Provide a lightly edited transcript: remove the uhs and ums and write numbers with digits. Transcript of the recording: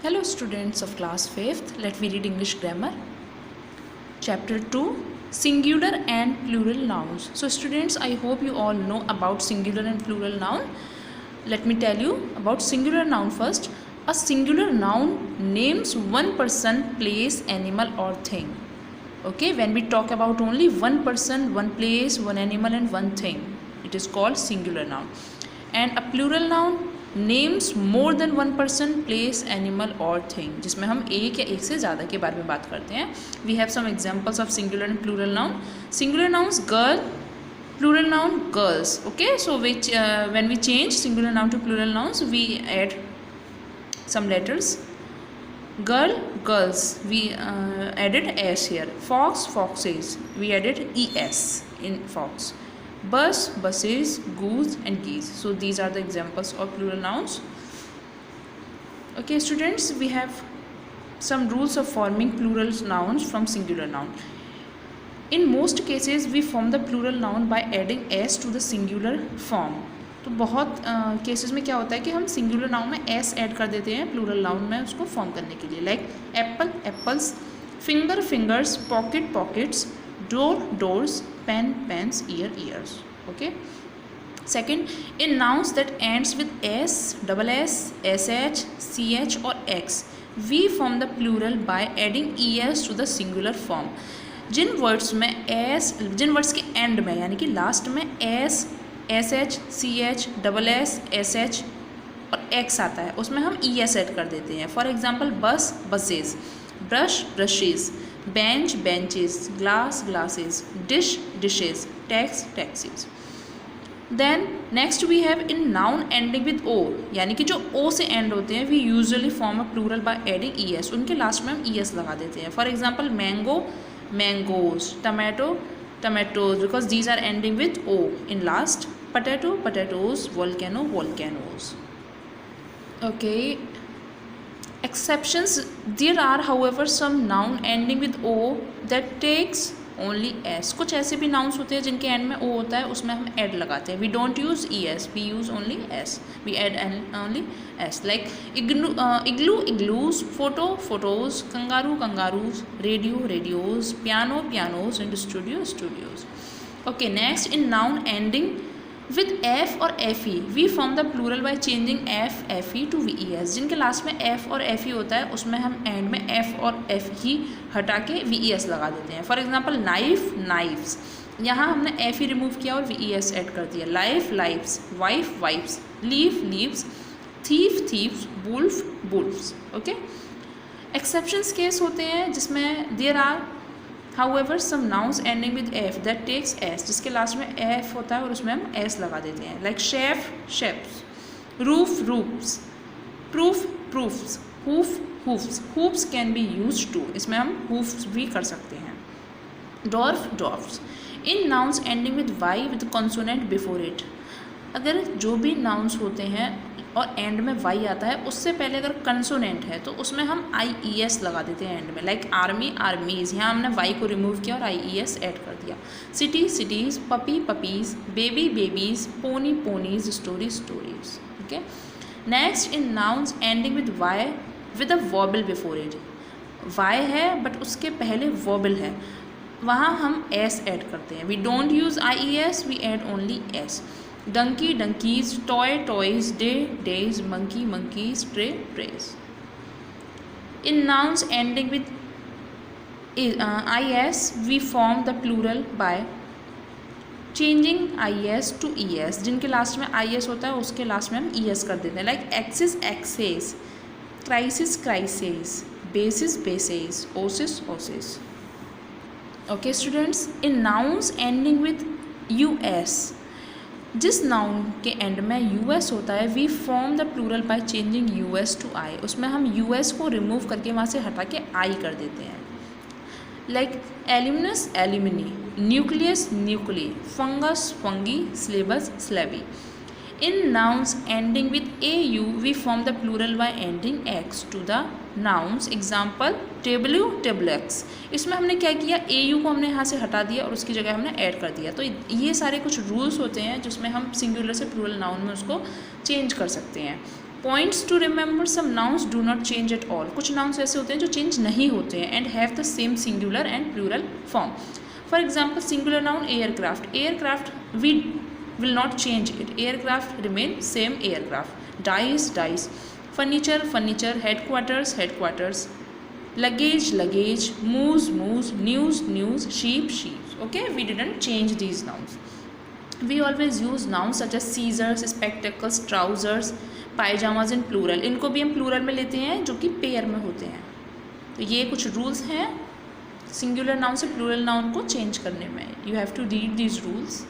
Hello students of class 5th, let me read English grammar. Chapter 2, singular and plural nouns. So students, I hope you all know about singular and plural noun. Let me tell you about singular noun first. A singular noun names one person, place, animal or thing. Okay, when we talk about only one person, one place, one animal and one thing, it is called singular noun. And a plural noun names more than one person, place, animal और thing, जिसमें हम एक या एक से ज़्यादा के बारे में बात करते हैं. We have some examples of singular and plural noun. Singular nouns girl, plural noun girls. Okay, so which when we change singular noun to plural nouns we add some letters. Girl, girls, we added s here. Fox, foxes, we added es in fox. Bus, buses, goose and geese. So these are the examples of plural nouns. Okay students, we have some rules of forming plural nouns from singular noun. In most cases we form the plural noun by adding s to the singular form. तो बहुत cases में क्या होता है कि हम singular noun में S add कर देते हैं प्लूरल नाउन में उसको फॉर्म करने के लिए. Like apple, apples, finger, fingers, pocket, pockets, door, doors, pen, pens, ear, ears. Okay. Second, in nouns that ends with S, double S, S H, C H और X we form the plural by adding E S to the singular form. जिन words के end में यानी कि last में S, S H, C H, double S, S H और X आता है उसमें हम ई एस ऐड कर देते हैं. For example bus, buses, brush, brushes, bench, benches, glass, glasses, dish, dishes, tax, taxis. Then next we have in noun ending with O, यानी कि जो ओ से एंड होते हैं we usually form a plural by adding E S. उनके लास्ट में हम ई एस लगा देते हैं. For example mango, mangoes, tomato, tomatoes, because these are ending with o in last. Potato, potatoes, volcano, volcanoes. Okay, exceptions there are however some noun ending with o that takes only s. कुछ ऐसे भी nouns होते हैं जिनके end में o होता है उसमें हम add लगाते हैं. We don't use es, we use only s. We add only s. Like igloo, igloos, photo, photos, kangaroo, kangaroos, radio, radios, piano, pianos and studio, studios. Okay, next in noun ending with f और fe we form the plural by changing f, fe to ves. जिनके last में f और fe होता है उसमें हम and में f और fe हटा के ves लगा देते हैं. फॉर एग्जाम्पल नाइफ, नाइफ्स, यहाँ हमने fe रिमूव किया और ves ऐड कर दिया. Life, lifes, wife, wifes, leaf, leaves, thief, thieves, wolf, wolfs. Okay. Exceptions case होते हैं जिसमें there are however some nouns ending with f that takes s, जिसके लास्ट में f होता है और उसमें हम s लगा देते हैं. Like chef, chefs, roof, roofs, proof, proofs, hoof, hoofs. Hoofs can be use too, इसमें हम हूफ्स भी कर सकते हैं. Dwarf, dwarfs. In nouns ending with y with consonant before it, अगर जो भी नाउन्स होते हैं और एंड में y आता है उससे पहले अगर कंसोनेंट है तो उसमें हम IES लगा देते हैं एंड में. लाइक आर्मी, आर्मीज़, यहाँ हमने y को रिमूव किया और IES ऐड कर दिया. City, cities, puppy, puppies, baby, babies, pony, ponies, story, stories. Okay. Next in nouns ending with y with a vowel before it. y है but उसके पहले वॉबल है, वहाँ हम s ऐड करते हैं. We don't use IES, we add only s. Donkey, donkeys, toy, toys, day, days, monkey, monkeys, tray, trays. In nouns ending with IS we form the plural by changing IS to ES. जिनके last में IS होता है उसके last में हम ES कर देते हैं. Like axis, axes, crisis, crises, basis, bases, oasis, oases. Okay students, in nouns ending with US, जिस नाउन के एंड में US होता है we form the plural by changing US to I. उसमें हम US को रिमूव करके वहाँ से हटा के I कर देते हैं. Like alumnus, alumni, nucleus, nuclei, fungus, fungi, syllabus, syllabi. In nouns ending with AU we form the plural by ending X to the nouns. Example tableau, tableaux. इसमें हमने क्या किया, AU को हमने यहाँ से हटा दिया और उसकी जगह हमने ऐड कर दिया. तो ये सारे कुछ रूल्स होते हैं जिसमें हम सिंगुलर से प्लूरल नाउन में उसको चेंज कर सकते हैं. Points to remember, some nouns do not change at all, कुछ नाउन्स ऐसे होते हैं जो चेंज नहीं होते हैं and have the same singular and plural form. For example singular noun aircraft, aircraft we will not change it, aircraft remain same aircraft. Dice, dice. Furniture, furniture. Headquarters, headquarters. Luggage, luggage. Moose, moose. News, news. Sheep, sheep. Okay, we didn't change these nouns. We always use nouns such as scissors, spectacles, trousers, pajamas in plural. इनको भी हम plural में लेते हैं जो कि pair में होते हैं. तो ये कुछ rules हैं सिंगुलर नाउन से प्लूरल नाउन को चेंज करने में. You have to read these rules.